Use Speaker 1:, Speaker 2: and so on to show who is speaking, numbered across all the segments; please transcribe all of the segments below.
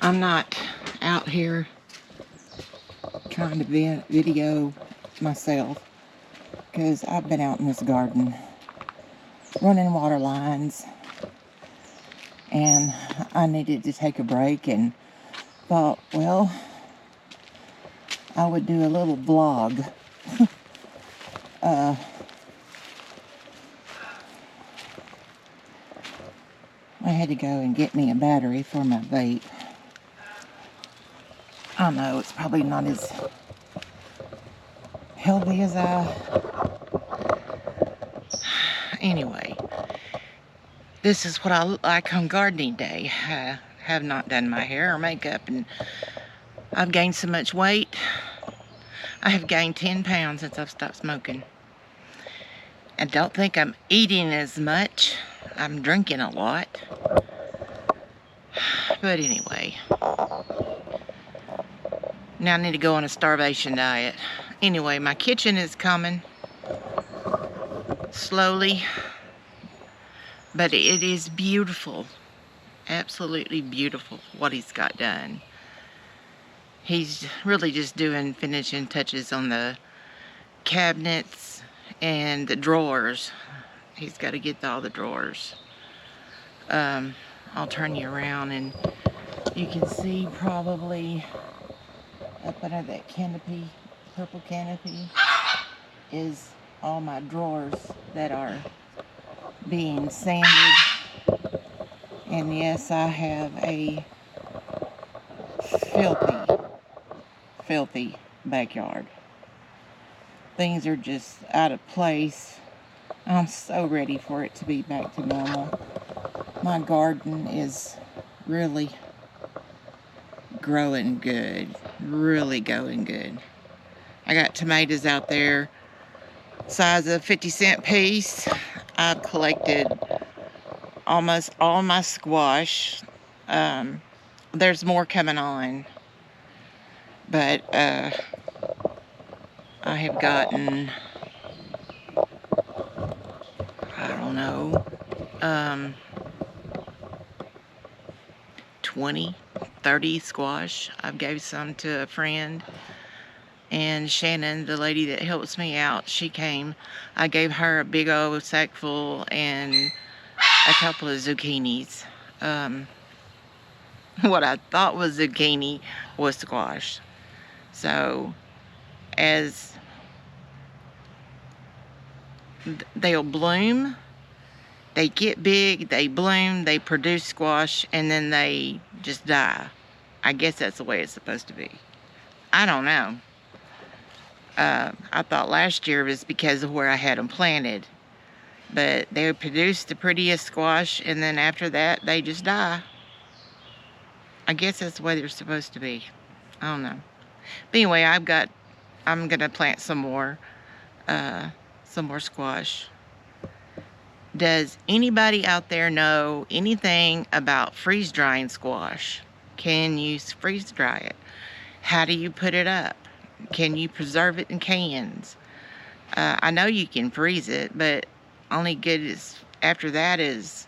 Speaker 1: I'm not out here trying to video myself because I've been out in this garden running water lines, and I needed to take a break and thought, well, I would do a little vlog. I had to go and get me a battery for my vape. I know it's probably not as healthy as Anyway, this is what I look like on gardening day. I have not done my hair or makeup, and I've gained so much weight. I have gained 10 pounds since I've stopped smoking. I don't think I'm eating as much. I'm drinking a lot. But anyway, now I need to go on a starvation diet. Anyway, my kitchen is coming slowly, but it is beautiful. Absolutely beautiful what he's got done. He's really just doing finishing touches on the cabinets and the drawers. He's got to get all the drawers. I'll turn you around and you can see probably up under that canopy, purple canopy, is all my drawers that are being sanded. And yes, I have a filthy backyard. Things are just out of place. I'm so ready for it to be back to normal. My garden is really growing good. Really going good. I got tomatoes out there, size of 50-cent piece. I've collected almost all my squash. There's more coming on, but I have gotten, I don't know, 20, 30 squash. I've gave some to a friend, and Shannon, the lady that helps me out, she came. I gave her a big old sack full and a couple of zucchinis. What I thought was zucchini was squash. So as they'll bloom, they get big, they bloom, they produce squash, and then they just die. I guess that's the way it's supposed to be. I don't know. I thought last year was because of where I had them planted. But they produce the prettiest squash, and then after that, they just die. I guess that's the way they're supposed to be. I don't know. But anyway, I'm gonna plant some more squash. Does anybody out there know anything about freeze drying squash? Can you freeze dry it? How do you put it up? Can you preserve it in cans? I know you can freeze it, but only good is after that is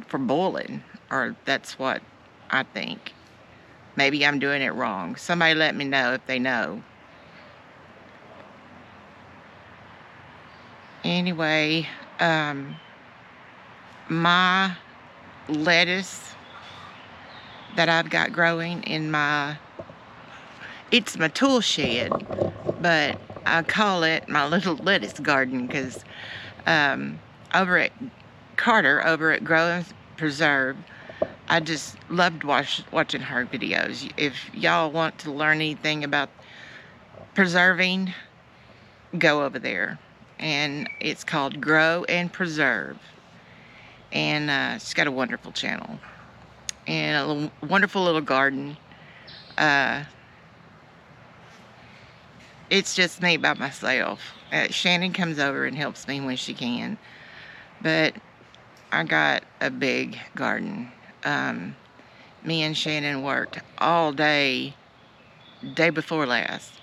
Speaker 1: for boiling, or that's what I think. Maybe I'm doing it wrong. Somebody let me know if they know. Anyway, my lettuce that I've got growing in it's my tool shed, but I call it my little lettuce garden because over at Carter, over at Grow and Preserve, I just loved watching her videos. If y'all want to learn anything about preserving, go over there. And it's called Grow and Preserve. And she's got a wonderful channel. And a wonderful little garden. It's just me by myself. Shannon comes over and helps me when she can. But I got a big garden. Me and Shannon worked all day before last,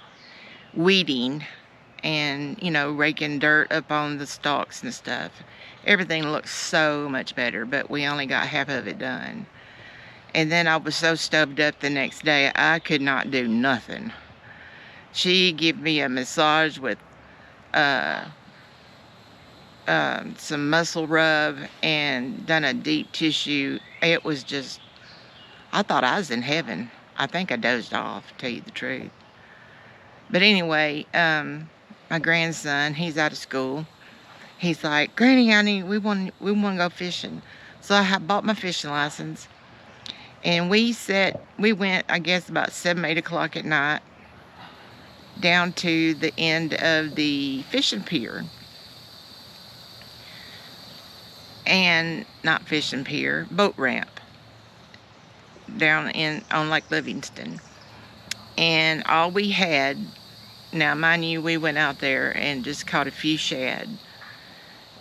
Speaker 1: weeding and, raking dirt up on the stalks and stuff. Everything looks so much better, but we only got half of it done. And then I was so stuffed up the next day, I could not do nothing. She gave me a massage with some muscle rub and done a deep tissue. It was just, I thought I was in heaven. I think I dozed off, to tell you the truth. But anyway, my grandson, he's out of school. He's like, Granny, we want to go fishing. So I bought my fishing license, and we went, I guess, about 7, 8 o'clock at night down to the end of the fishing pier. And not fishing pier, boat ramp down on Lake Livingston. And all we had, now mind you, we went out there and just caught a few shad.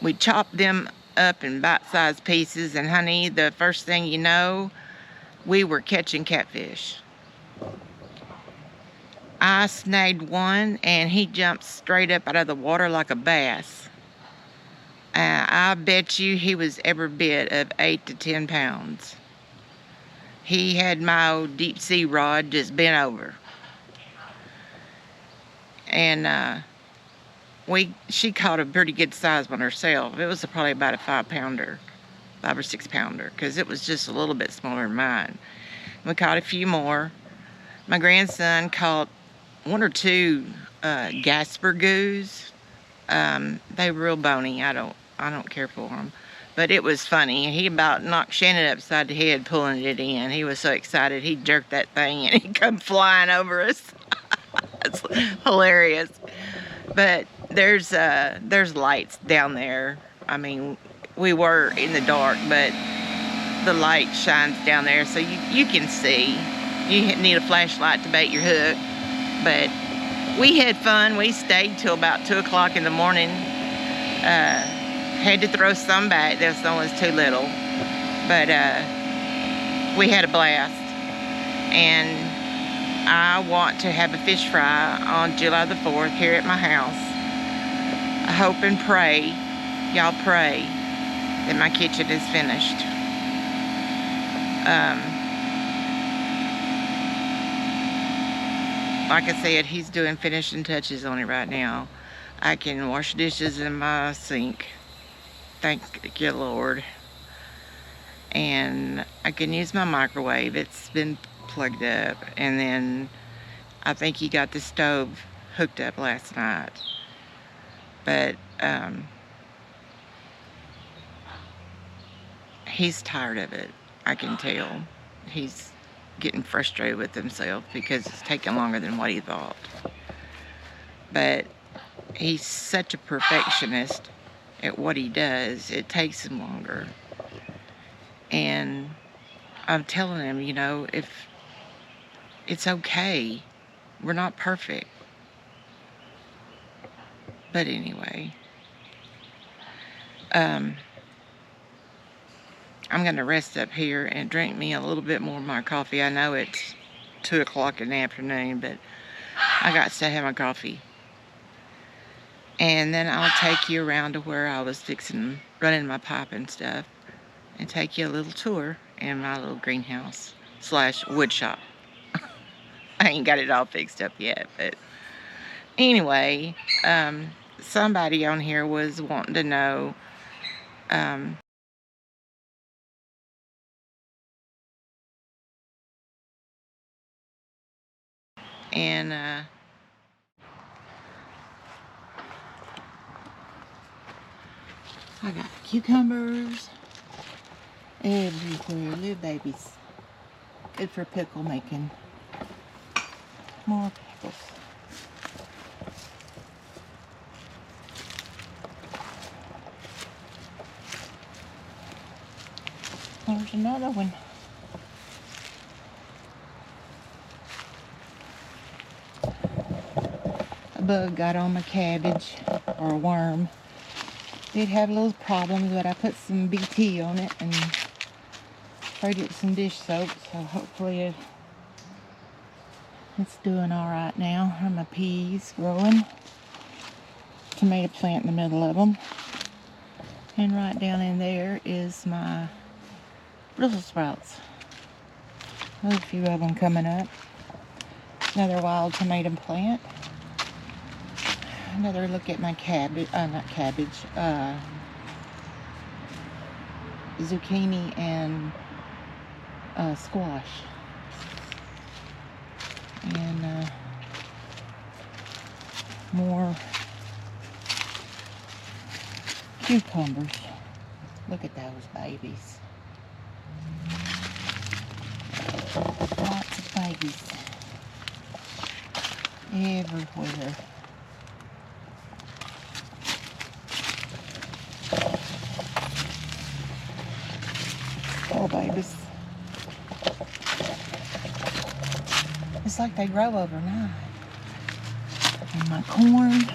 Speaker 1: We chopped them up in bite-sized pieces, and honey, the first thing you know, we were catching catfish. I snagged one, and he jumped straight up out of the water like a bass. I bet you he was every bit of 8 to 10 pounds. He had my old deep sea rod just bent over. And she caught a pretty good size one herself. It was probably about a 5-pounder, 5 or 6 pounder, because it was just a little bit smaller than mine. We caught a few more. My grandson caught 1 or 2 Gasper goos. They were real bony. I don't care for them, but it was funny. He about knocked Shannon upside the head pulling it in. He was so excited. He jerked that thing and he come flying over us. It's hilarious. But there's lights down there. I mean, we were in the dark, but the light shines down there, so you can see. You need a flashlight to bait your hook. But we had fun. We stayed till about 2 o'clock in the morning. Had to throw some back. This one was too little. But we had a blast. And I want to have a fish fry on July the 4th here at my house. I hope and pray, y'all pray, that my kitchen is finished. Like I said, he's doing finishing touches on it right now. I can wash dishes in my sink. Thank you, Lord. And I can use my microwave. It's been plugged up. And then I think he got the stove hooked up last night. But he's tired of it. I can tell. He's getting frustrated with himself because it's taking longer than what he thought. But he's such a perfectionist at what he does, it takes him longer. And I'm telling him, you know, if it's okay, we're not perfect. But anyway, I'm gonna rest up here and drink me a little bit more of my coffee. I know it's 2 o'clock in the afternoon, but I got to have my coffee. And then I'll take you around to where I was running my pipe and stuff, and take you a little tour in my little greenhouse / wood shop. I ain't got it all fixed up yet, but anyway, somebody on here was wanting to know, and I got cucumbers everywhere, little babies. Good for pickle making. More pickles. There's another one. A bug got on my cabbage, or a worm. Did have little problems, but I put some BT on it and sprayed it with some dish soap, so hopefully it's doing all right now. And my peas growing. Tomato plant in the middle of them. And right down in there is my Brussels sprouts. There's a few of them coming up. Another wild tomato plant. Another look at my cabbage, not cabbage, zucchini and squash. And more cucumbers. Look at those babies. Lots of babies everywhere. Oh, babies. It's like they grow overnight. And my corn.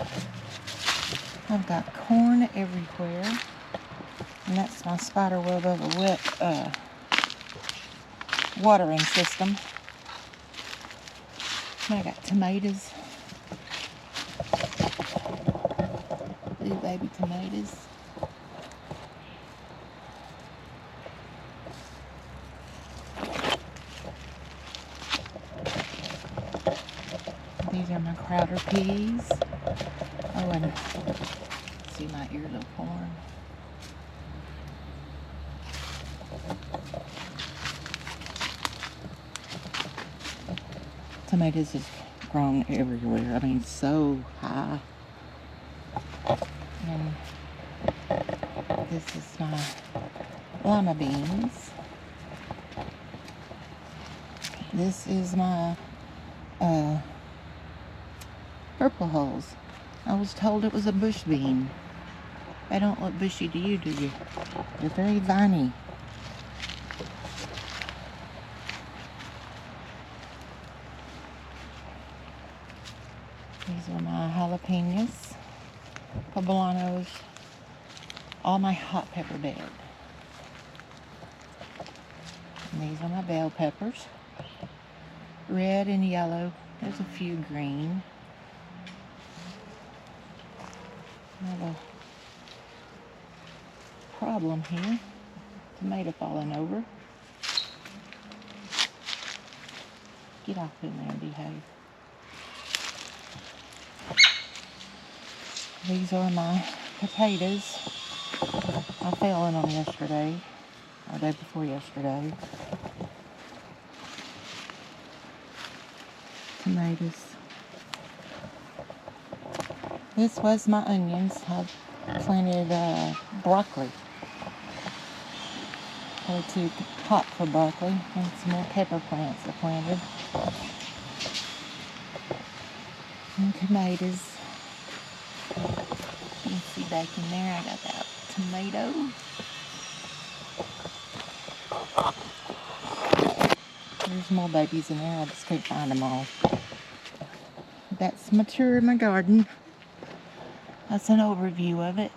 Speaker 1: I've got corn everywhere. And that's my spider web of a wet watering system. And I got tomatoes. Little baby tomatoes. These are my Crowder peas. Oh, and see my earlobe corn. Tomatoes has grown everywhere. I mean, so high. And this is my lima beans. This is my purple hulls. I was told it was a bush bean. They don't look bushy to you, do you? They're very viney. These are my jalapenos, poblanos, all my hot pepper bed. And these are my bell peppers, red and yellow. There's a few green. I have a problem here. Tomato falling over. Get off in there and behave. These are my potatoes. I fell in them yesterday, or day before yesterday. Tomatoes. This was my onions. I planted broccoli. Probably too hot for broccoli. And some more pepper plants I planted. And tomatoes. You can see back in there I got that tomato. There's more babies in there. I just can't find them all. That's mature in my garden. That's an overview of it.